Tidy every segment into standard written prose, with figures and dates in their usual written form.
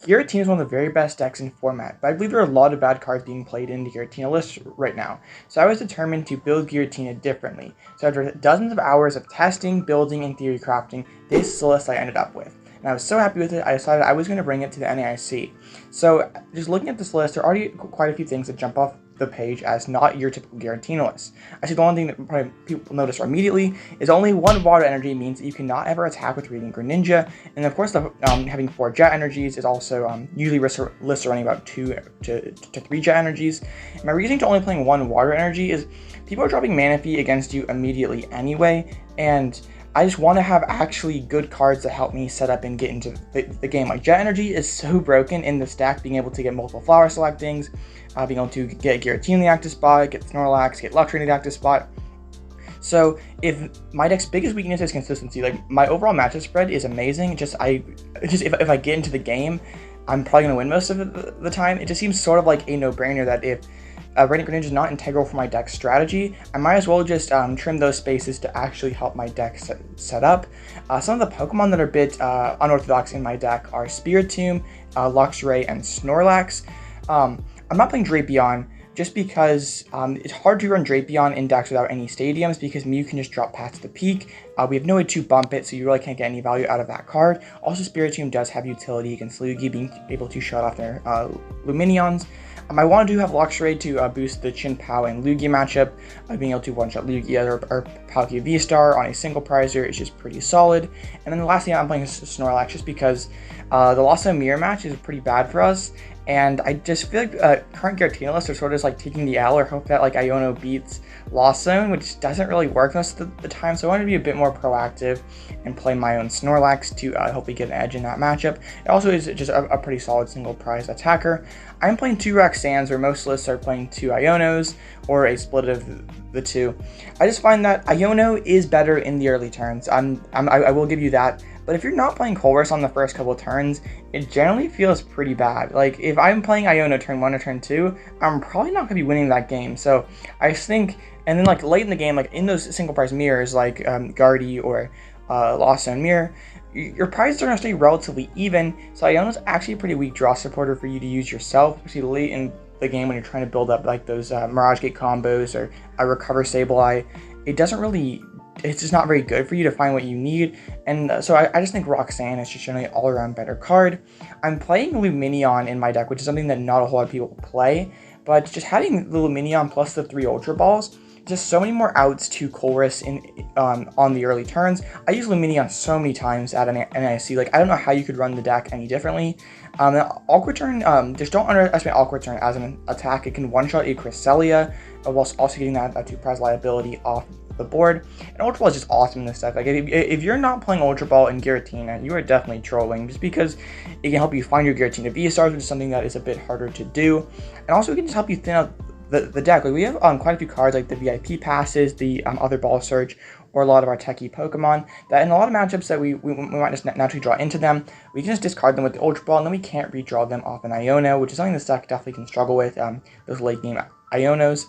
Giratina is one of the very best decks in format, but I believe there are a lot of bad cards being played in the Giratina list right now, so I was determined to build Giratina differently. So after dozens of hours of testing, building, and theory crafting, this is the list I ended up with. And I was so happy with it, I decided I was going to bring it to the NAIC. So just looking at this list, there are already quite a few things that jump off the page as not your typical Giratina list. I see the one thing that probably people notice immediately is only one water energy means that you cannot ever attack with Radiant Greninja, and of course the having 4 jet energies is also usually lists are running about 2 to 3 jet energies. And my reasoning to only playing 1 water energy is people are dropping Manaphy against you immediately anyway, and I just want to have actually good cards that help me set up and get into the game. Like Jet Energy is so broken in this deck, being able to get multiple flower selectings, being able to get Giratina in the active spot, get Snorlax, get Luxray in the active spot. So if my deck's biggest weakness is consistency, like my overall matchup spread is amazing. If I get into the game, I'm probably going to win most of the time. It just seems sort of like a no-brainer that if Radiant Greninja is not integral for my deck strategy, I might as well just trim those spaces to actually help my deck set up. Some of the Pokemon that are a bit unorthodox in my deck are Spiritomb, Luxray, and Snorlax. I'm not playing Drapion just because it's hard to run Drapion in decks without any stadiums because Mew can just drop past the peak. We have no way to bump it, so you really can't get any value out of that card. Also, Spiritomb does have utility against Lugia, being able to shut off their Lumineons. I want to have Luxray to boost the Chin PAL and Lugia matchup. Being able to one-shot Lugia or Palkia V-STAR on a single prizer is just pretty solid. And then the last thing I'm playing is Snorlax just because the Lawson Mirror match is pretty bad for us. And I just feel like current Giratina lists are sort of just like taking the L or hope that like Iono beats Lost Zone, which doesn't really work most of the time. So I want to be a bit more proactive and play my own Snorlax to hopefully get an edge in that matchup. It also is just a pretty solid single prize attacker. I'm playing 2 Roxannes, where most lists are playing 2 Ionos or a split of the 2. I just find that Iono is better in the early turns. I will give you that. But if you're not playing Colress on the first couple turns, it generally feels pretty bad. Like, if I'm playing Iono turn 1 or turn 2, I'm probably not going to be winning that game. So, I just think, and then like late in the game, like in those single prize mirrors, like Guardy or Lost Zone Mirror, your prizes are going to stay relatively even. So Iono's actually a pretty weak draw supporter for you to use yourself, especially late in the game when you're trying to build up like those Mirage Gate combos or Recover Sableye. It doesn't really... It's just not very good for you to find what you need, and so I just think Roxanne is just generally an all-around better card. I'm playing Lumineon in my deck, which is something that not a whole lot of people play, but just having the Lumineon plus the 3 Ultra Balls, just so many more outs to Colress on the early turns. I use Lumineon so many times at NIC, like I don't know how you could run the deck any differently. Awkward Turn, just don't underestimate Awkward Turn as an attack. It can one-shot a Cresselia, whilst also getting that 2-prize liability off the board. And Ultra Ball is just awesome in this deck. Like if you're not playing Ultra Ball in Giratina, you are definitely trolling, just because it can help you find your Giratina V-Stars, which is something that is a bit harder to do. And also it can just help you thin out the deck. Like we have quite a few cards like the VIP passes, the other Ball Surge, or a lot of our techie Pokemon that in a lot of matchups that we might just naturally draw into them, we can just discard them with the Ultra Ball, and then we can't redraw them off an Iono, which is something this deck definitely can struggle with, those late game Ionos.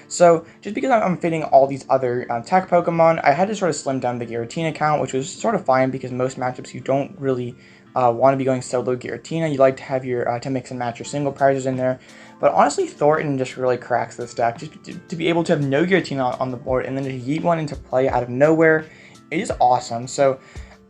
So, just because I'm fitting all these other tech Pokemon, I had to sort of slim down the Giratina count, which was sort of fine because most matchups you don't really want to be going solo Giratina. You like to have your, to mix and match your single prizes in there. But honestly, Thorton just really cracks this deck. Just to be able to have no Giratina on the board and then to yeet one into play out of nowhere, it is awesome. So,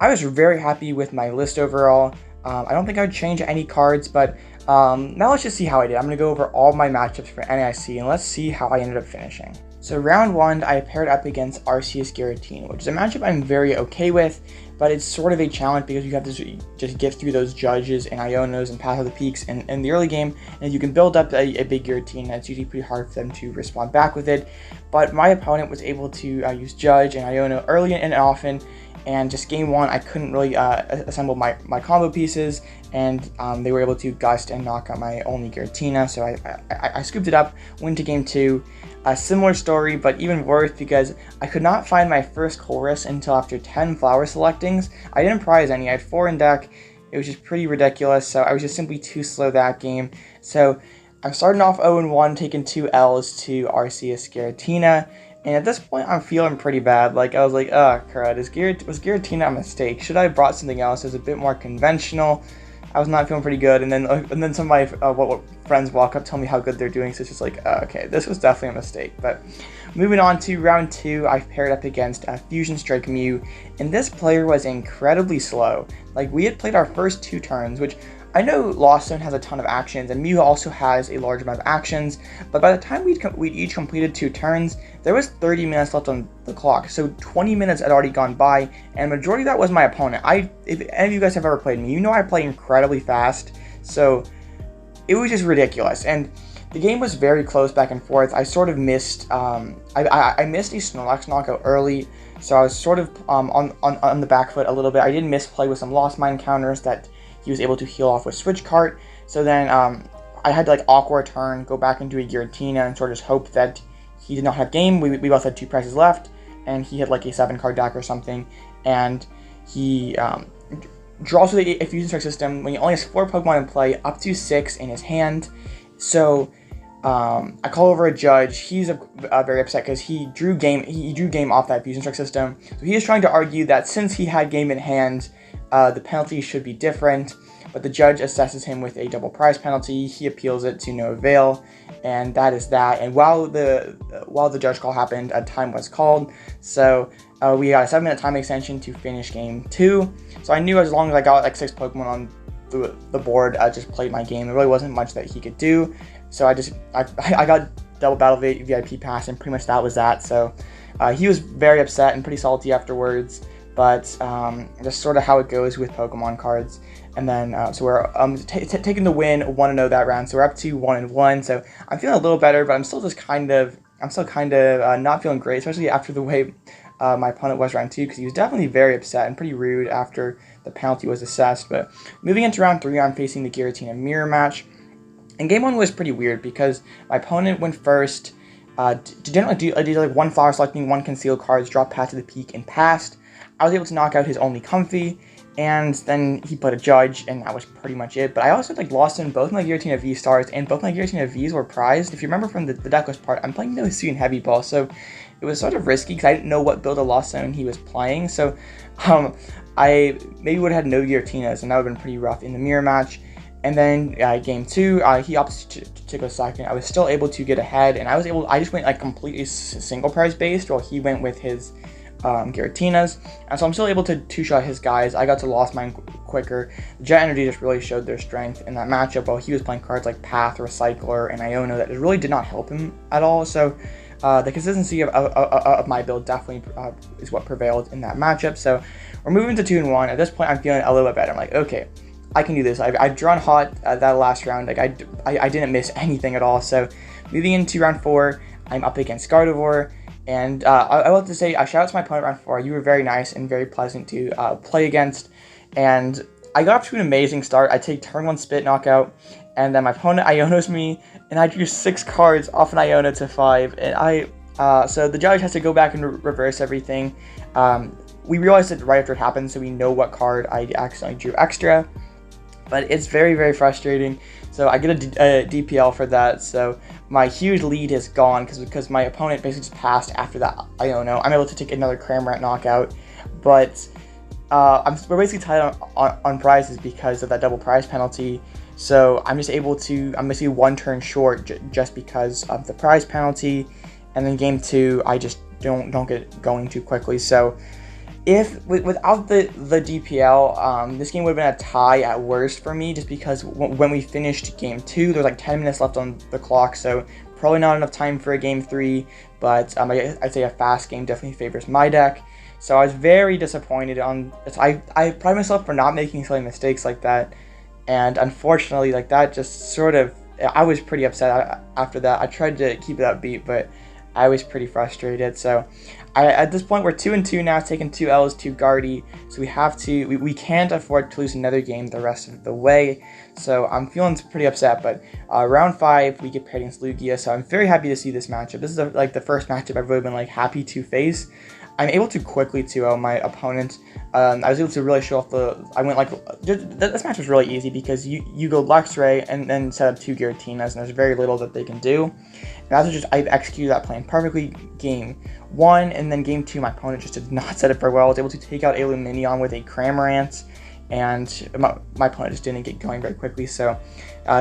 I was very happy with my list overall. I don't think I would change any cards, but now let's just see how I did. I'm going to go over all my matchups for NAIC, and let's see how I ended up finishing. So round 1, I paired up against Arceus Giratina, which is a matchup I'm very okay with, but it's sort of a challenge because you have to just get through those judges and Ionos and Path of the Peaks in the early game, and you can build up a big Giratina. It's usually pretty hard for them to respond back with it, but my opponent was able to use Judge and Iono early and often, and just game 1, I couldn't really assemble my combo pieces, and they were able to gust and knock out my only Giratina, so I scooped it up, went to game 2. A similar story, but even worse because I could not find my first Colress until after 10 flower selectings. I didn't prize any, I had 4 in deck. It was just pretty ridiculous, so I was just simply too slow that game. So I'm starting off 0-1, taking 2 L's to Arceus Giratina. And at this point, I'm feeling pretty bad. Like, I was like, oh, crud, was Giratina a mistake? Should I have brought something else that was a bit more conventional? I was not feeling pretty good, and then some of my friends walk up, tell me how good they're doing, so it's just like, okay, this was definitely a mistake. But moving on to round 2, I paired up against Fusion Strike Mew, and this player was incredibly slow. Like, we had played our first 2 turns, which I know Lost Zone has a ton of actions, and Mew also has a large amount of actions, but by the time we'd each completed 2 turns, there was 30 minutes left on the clock, so 20 minutes had already gone by, and majority of that was my opponent. If any of you guys have ever played me, you know I play incredibly fast, so it was just ridiculous, and the game was very close back and forth. I sort of missed, I missed a Snorlax knockout early, so I was sort of on the back foot a little bit. I did misplay with some Lost Mine counters that he was able to heal off with Switch Cart, so then I had to like awkward turn, go back into a Giratina, and sort of just hope that he did not have game. We both had 2 prizes left, and he had like a 7-card deck or something, and he draws with a Fusion Strike system when he only has 4 Pokemon in play, up to 6 in his hand. So I call over a judge. He's very upset because he drew game off that Fusion Strike system. So he is trying to argue that since he had game in hand, the penalty should be different, but the judge assesses him with a double prize penalty. He appeals it to no avail, and that is that. And while the judge call happened, a time was called, so we got a 7-minute time extension to finish game 2. So I knew as long as I got like 6 Pokemon on the board, I just played my game. There really wasn't much that he could do, so I got double Battle VIP Pass, and pretty much that was that. So he was very upset and pretty salty afterwards. But just sort of how it goes with Pokemon cards. And then so we're taking the win 1-0 that round, so we're up to 1-1. So I'm feeling a little better, but I'm still kind of not feeling great, especially after the way my opponent was round 2, because he was definitely very upset and pretty rude after the penalty was assessed. But moving into round 3, I'm facing the Giratina mirror match, and game 1 was pretty weird because my opponent went first. Did like 1 flower selecting, 1 concealed cards, dropped Path to the Peak, and passed. I was able to knock out his only Comfey, and then he put a judge, and that was pretty much it. But I also like lost in both my Giratina V-Stars, and both my Giratina Vs were prized. If you remember from the decklist part, I'm playing no Suit and Heavy Ball, so it was sort of risky because I didn't know what build of Lost Zone he was playing. So I maybe would have had no Giratinas, and that would have been pretty rough in the mirror match. And then game 2, he opted to go second. I was still able to get ahead, and I just went like completely single prize based, while he went with his Giratinas, and so I'm still able to 2-shot his guys. I got to Lost Mine quicker. Jet Energy just really showed their strength in that matchup, while he was playing cards like Path, Recycler, and Iono that really did not help him at all. So the consistency of my build definitely is what prevailed in that matchup. So we're moving to 2-1. At this point, I'm feeling a little bit better. I'm like, okay, I can do this. I've drawn hot that last round. Like I didn't miss anything at all. So moving into round 4, I'm up against Gardevoir. And I want to say, shout out to my opponent round 4. You were very nice and very pleasant to play against. And I got off to an amazing start. I take turn 1 Spit Knockout, and then my opponent Ionos me, and I drew 6 cards off an Iona to 5. And so the judge has to go back and reverse everything. We realized it right after it happened, so we know what card I accidentally drew extra. But it's very, very frustrating. So I get a DPL for that. So my huge lead is gone because my opponent basically just passed after that Iono. I'm able to take another Cramorant knockout, but we're basically tied on prizes because of that double prize penalty. So I'm basically 1 turn short just because of the prize penalty. And then game 2, I just don't get going too quickly. So without the DPL, this game would have been a tie at worst for me, just because when we finished game 2, there's like 10 minutes left on the clock, so probably not enough time for a game 3, but I'd say a fast game definitely favors my deck. So I was very disappointed I pride myself for not making silly mistakes like that, and unfortunately, like that just sort of, I was pretty upset after that. I tried to keep it upbeat, but I was pretty frustrated. So at this point, we're 2-2 now, taking 2 L's to Guardy, so we can't afford to lose another game the rest of the way. So I'm feeling pretty upset, but round 5, we get paired against Lugia, so I'm very happy to see this matchup. This is like the first matchup I've really been like happy to face. I'm able to quickly 2-0 my opponent. I was able to really show off this match was really easy because you go Luxray and then set up 2 Giratinas, and there's very little that they can do. And I've executed that plan perfectly game 1, and then game 2, my opponent just did not set it very well. I was able to take out a Lumineon with a Cramorant, and my opponent just didn't get going very quickly. So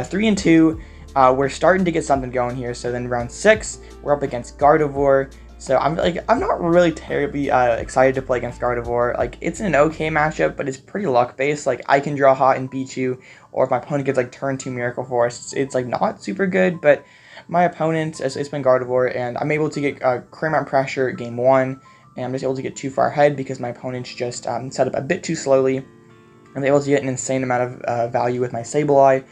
3 and 2, we're starting to get something going here. So then round 6, we're up against Gardevoir. So I'm not really terribly excited to play against Gardevoir. Like, it's an okay matchup, but it's pretty luck based. Like, I can draw hot and beat you, or if my opponent gets like turn 2 Miracle Force, it's like not super good. But my opponent, it's been Gardevoir, and I'm able to get Cramorant pressure game 1, and I'm just able to get too far ahead because my opponent's just set up a bit too slowly. I'm able to get an insane amount of value with my Sableye.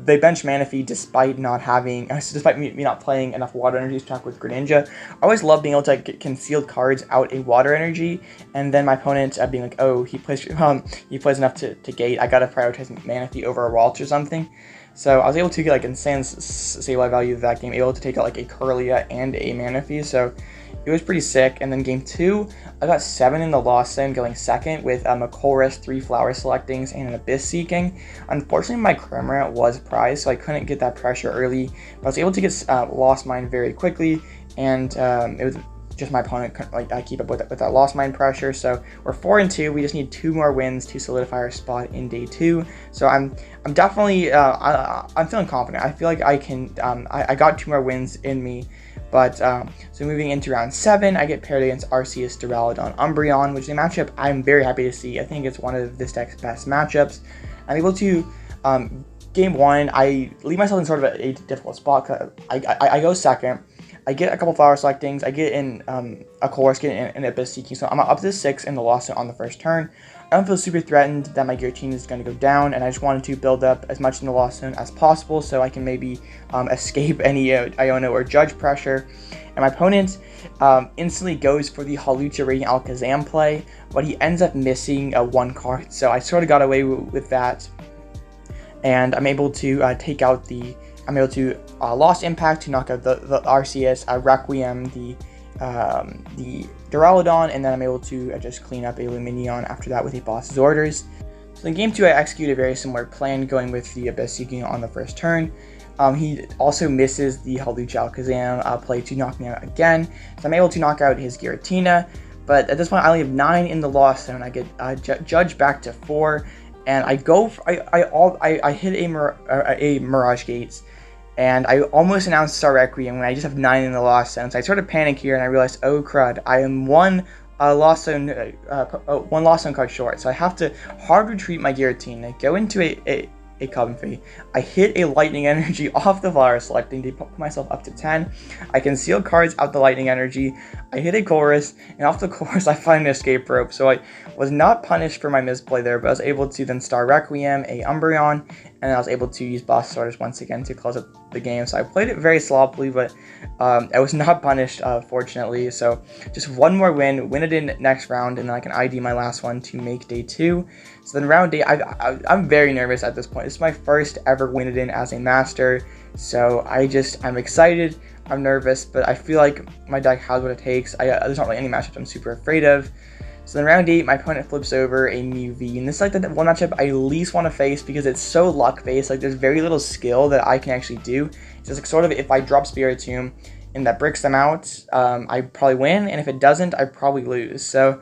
They bench Manaphy despite not having, despite me not playing enough water energy to attack with Greninja. I always love being able to get concealed cards out a water energy, and then my opponent being like, oh, he plays enough to gate. I gotta prioritize Manaphy over a Waltz or something. So I was able to get like insane Sableye value that game, able to take out like a Kirlia and a Manaphy. So it was pretty sick. And then game 2, I got 7 in the loss zone, going second with a Colress, 3 Flower Selectings, and an Abyss Seeking. Unfortunately, my Cramorant was prized, so I couldn't get that pressure early. But I was able to get Lost Mine very quickly, and it was just my opponent couldn't like keep up with that Lost Mine pressure. So we're 4 and 2. We just need 2 more wins to solidify our spot in day 2. So I'm definitely I'm feeling confident. I feel like I can. I got 2 more wins in me. But, so moving into round 7, I get paired against Arceus, Duraludon, Umbreon, which is a matchup I'm very happy to see. I think it's one of this deck's best matchups. I'm able to, game 1, I leave myself in sort of a difficult spot. I go second. I get a couple Flower Selectings. I get in a Colress, get in an Abyss Seeking. So I'm up to 6 in the loss on the first turn. I don't feel super threatened that my Giratina is going to go down, and I just wanted to build up as much in the loss zone as possible so I can maybe escape any Iono or Judge pressure. And my opponent instantly goes for the Hawlucha Radiant Alakazam play, but he ends up missing 1 card, so I sort of got away with that. And I'm able to take out the... I'm able to Lost Impact to knock out the Arceus, Requiem, the Duraludon, and then I'm able to just clean up a Lumineon after that with a boss's orders. So in game 2, I execute a very similar plan, going with the Abyss Seeking on the first turn. He also misses the Hawlucha Alakazam play to knock me out again, so I'm able to knock out his Giratina, but at this point I only have 9 in the loss zone. I get Judge back to 4, and I go for, I hit a Mirage Gate, and I almost announced Star Requiem when I just have 9 in the loss zone. So I sort of panic here, and I realized, oh crud, I am one loss zone card short. So I have to hard retreat my Giratina, go into a Comfey. I hit a Lightning Energy off the Flower Selecting to put myself up to 10. I conceal cards out the Lightning Energy. I hit a Colress, and off the Colress I find an Escape Rope. So I was not punished for my misplay there, but I was able to then Star Requiem, a Umbreon, and I was able to use Boss Orders once again to close up the game. So I played it very sloppily, but I was not punished, fortunately. So just 1 more win it in next round, and then I can ID my last one to make day 2. So then round 8, I'm very nervous at this point. This is my first ever win it in as a master. So I'm excited, I'm nervous, but I feel like my deck has what it takes. There's not really any matchups I'm super afraid of. So then round 8, my opponent flips over a Mew V, and this is like the one matchup I least want to face because it's so luck-based. Like, there's very little skill that I can actually do. It's just like sort of, if I drop Spiritomb and that bricks them out, I probably win, and if it doesn't, I probably lose. So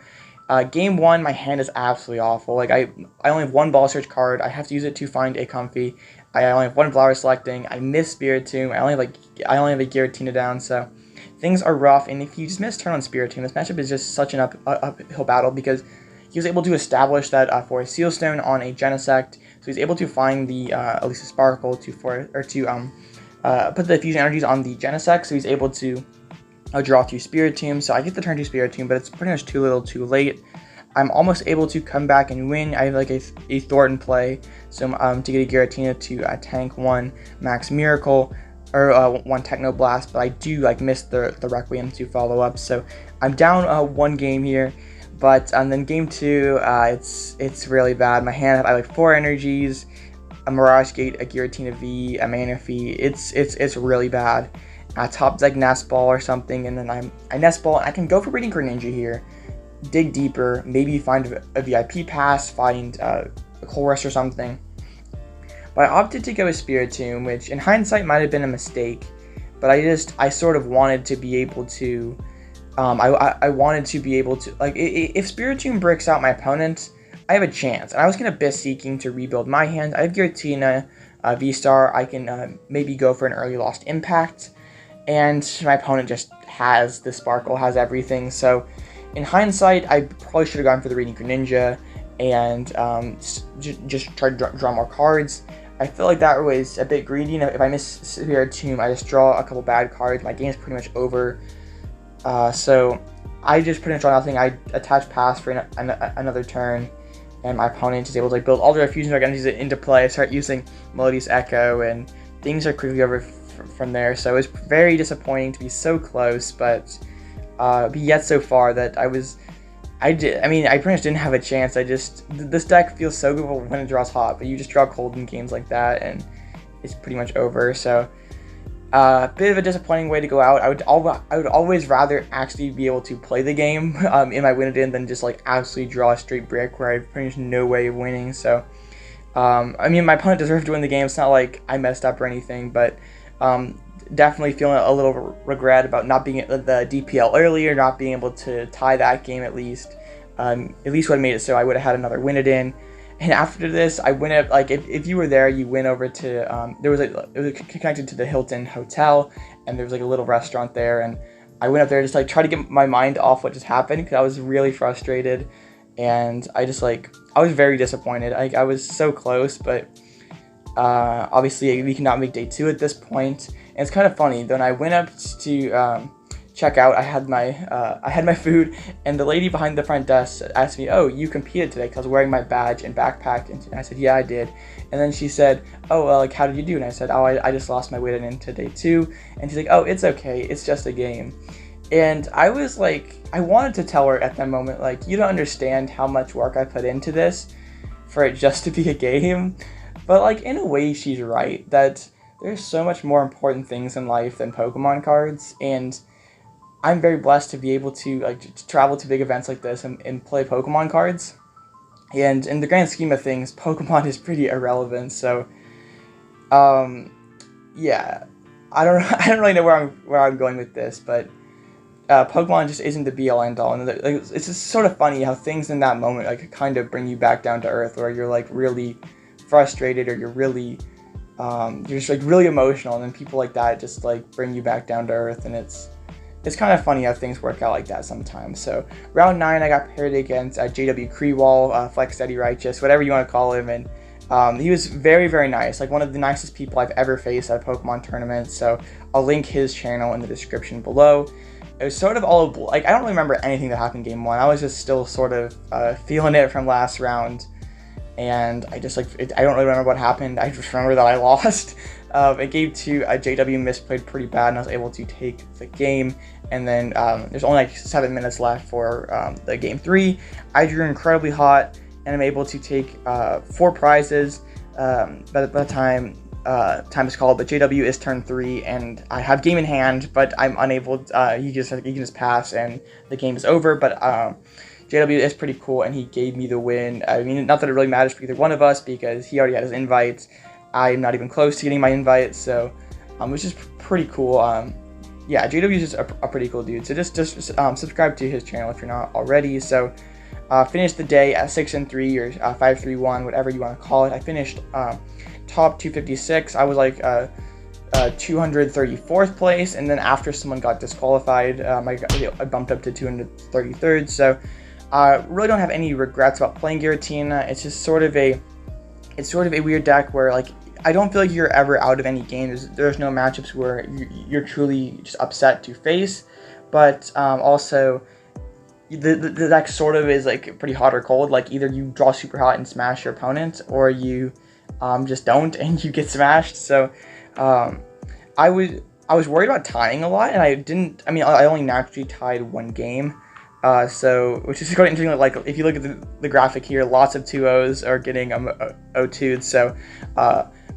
game 1, my hand is absolutely awful. Like, I only have 1 Ball Search card. I have to use it to find a Comfey. I only have 1 Flower Selecting. I miss Spiritomb. I only have a Giratina down, so things are rough. And if you just miss turn on Spiritomb, this matchup is just such an uphill battle because he was able to establish that for a Seal Stone on a Genesect, so he's able to find the Elisa Sparkle to put the Fusion Energies on the Genesect, so he's able to draw 2 Spiritomb. So I get the turn 2 Spiritomb, but it's pretty much too little too late. I'm almost able to come back and win. I have like a Thorton play, so to get a Giratina to tank 1 Max Miracle, or 1 Techno Blast, but I do miss the Requiem to follow up. So I'm down 1 game here, but then game 2, it's really bad. My hand, I have 4 energies, a Mirage Gate, a Giratina V, a Manaphy. It's really bad. Top deck Nest Ball or something, and then I Nest Ball, and I can go for Radiant Greninja here, dig deeper, maybe find a VIP pass, find a Colress or something. But I opted to go with Spiritomb, which in hindsight might have been a mistake, but I sort of wanted to be able to, I wanted to be able to, like, if Spiritomb bricks out my opponent, I have a chance. And I was kind of seeking to rebuild my hand. I have Giratina V-STAR. I can maybe go for an early Lost Impact. And my opponent just has the Sparkle, has everything. So in hindsight, I probably should have gone for the Radiant Greninja and just try to draw more cards. I feel like that was a bit greedy. If I miss Spiritomb, I just draw a couple bad cards. My game's pretty much over. So I just pretty much draw nothing. I attach pass for another turn, and my opponent is able to like build all their fusion energies into play. I start using Melodious Echo, and things are quickly over from there. So it was very disappointing to be so close, but yet so far that I mean, I pretty much didn't have a chance. This deck feels so good when it draws hot, but you just draw cold in games like that, and it's pretty much over. So, a bit of a disappointing way to go out. I would always rather actually be able to play the game in my win-it-in than just like absolutely draw a straight brick where I have pretty much no way of winning. So, I mean, my opponent deserved to win the game. It's not like I messed up or anything, but definitely feeling a little regret about not being at the DPL earlier, not being able to tie that game at least. At least would have made it so I would have had another win-it-in. And after this, I went up, like, if you were there, you went over to, it was connected to the Hilton Hotel, and there was like a little restaurant there, and I went up there just like try to get my mind off what just happened, because I was really frustrated, and I was very disappointed. I was so close, but obviously we cannot make day 2 at this point. And it's kind of funny, then I went up to check out, I had my food, and the lady behind the front desk asked me, "Oh, you competed today?" Because I was wearing my badge and backpack, and I said, "Yeah, I did." And then she said, "Oh, well, like, how did you do?" And I said, "Oh, I just lost my weight into day 2. And she's like, "Oh, it's okay, it's just a game." And I was like, I wanted to tell her at that moment, like, you don't understand how much work I put into this for it just to be a game. But like, in a way, she's right, that there's so much more important things in life than Pokemon cards, and I'm very blessed to be able to to travel to big events like this and play Pokemon cards. And in the grand scheme of things, Pokemon is pretty irrelevant. So, yeah, I don't really know where I'm going with this, but Pokemon just isn't the be-all end-all. And it's just sort of funny how things in that moment like kind of bring you back down to earth, where you're like really frustrated, or you're really you're just like really emotional, and then people like that just like bring you back down to earth, and it's kind of funny how things work out like that sometimes. So round 9, I got paired against JW Creewall, Flex Steady Righteous, whatever you want to call him, and he was very, very nice, like one of the nicest people I've ever faced at a Pokemon tournament. So I'll link his channel in the description below. It was sort of all like, I don't really remember anything that happened in game 1. I was just still sort of feeling it from last round, and I just I don't really remember what happened. I just remember that I lost. In game 2, JW misplayed pretty bad, and I was able to take the game. And then there's only like 7 minutes left for the game 3. I drew incredibly hot, and I'm able to take 4 prizes by the time time is called. But JW is turn 3, and I have game in hand, but I'm unable. He can just pass, and the game is over. But JW is pretty cool, and he gave me the win. I mean, not that it really matters for either one of us, because he already had his invites. I'm not even close to getting my invite, so which is pretty cool. Yeah, JW is just a pretty cool dude. So just subscribe to his channel if you're not already. So finished the day at 6-3 or 5-3-1, whatever you want to call it. I finished top 256. I was like 234th place, and then after someone got disqualified, I bumped up to 233rd. So really don't have any regrets about playing Giratina. It's just sort of a weird deck where like I don't feel like you're ever out of any game. There's no matchups where you're truly just upset to face, but also the deck sort of is like pretty hot or cold. Like either you draw super hot and smash your opponent, or you just don't and you get smashed. So I was worried about tying a lot, and I didn't. I mean, I only naturally tied 1 game. So, which is quite interesting. Like, if you look at the graphic here, lots of 2-0s are getting 0-2'd. So,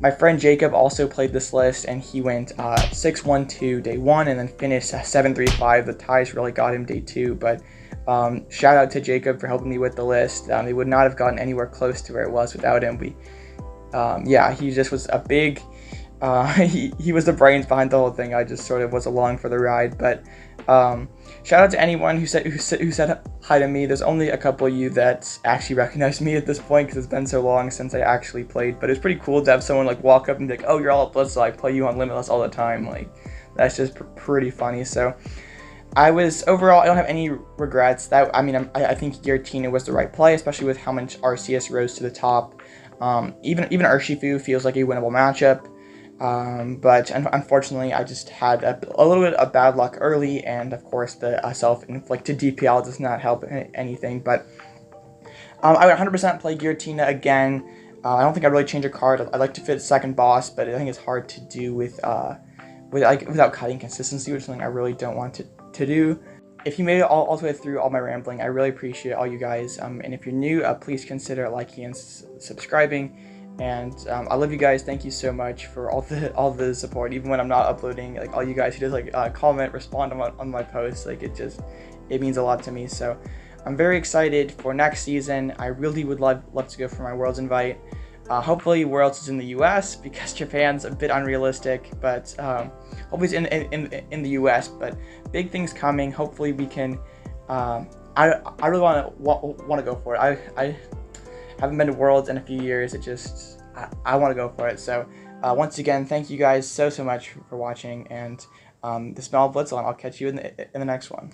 my friend Jacob also played this list, and he went 6-1-2 day 1, and then finished 7-3-5. The ties really got him day 2. But shout out to Jacob for helping me with the list. They would not have gotten anywhere close to where it was without him. Yeah, he just was a big He was the brains behind the whole thing. I just sort of was along for the ride. But shout out to anyone who said hi to me. There's only a couple of you that actually recognized me at this point because it's been so long since I actually played. But it's pretty cool to have someone like walk up and be like, "Oh, you're Alloutblitzle. I play you on Limitless all the time." Like that's just pretty funny. So overall, I don't have any regrets. I think Giratina was the right play, especially with how much Arceus rose to the top. Even Urshifu feels like a winnable matchup. But unfortunately, I just had a little bit of bad luck early, and of course the self-inflicted DPL does not help anything. But I would 100% play Giratina again. I don't think I'd really change a card. I'd like to fit second boss, but I think it's hard to do without cutting consistency, which is something I really don't want to do. If you made it all the way through all my rambling, I really appreciate all you guys. And if you're new, please consider liking and subscribing. And I love you guys. Thank you so much for all the support, even when I'm not uploading. Like all you guys who just comment, respond on my posts. Like it means a lot to me. So I'm very excited for next season. I really would love to go for my Worlds invite. Hopefully Worlds is in the US because Japan's a bit unrealistic, but hopefully it's in the US. But big things coming. Hopefully we can. I really want to go for it. I haven't been to Worlds in a few years. I want to go for it. So once again, thank you guys so much for watching, and this is Alloutblitzle, and I'll catch you in the next one.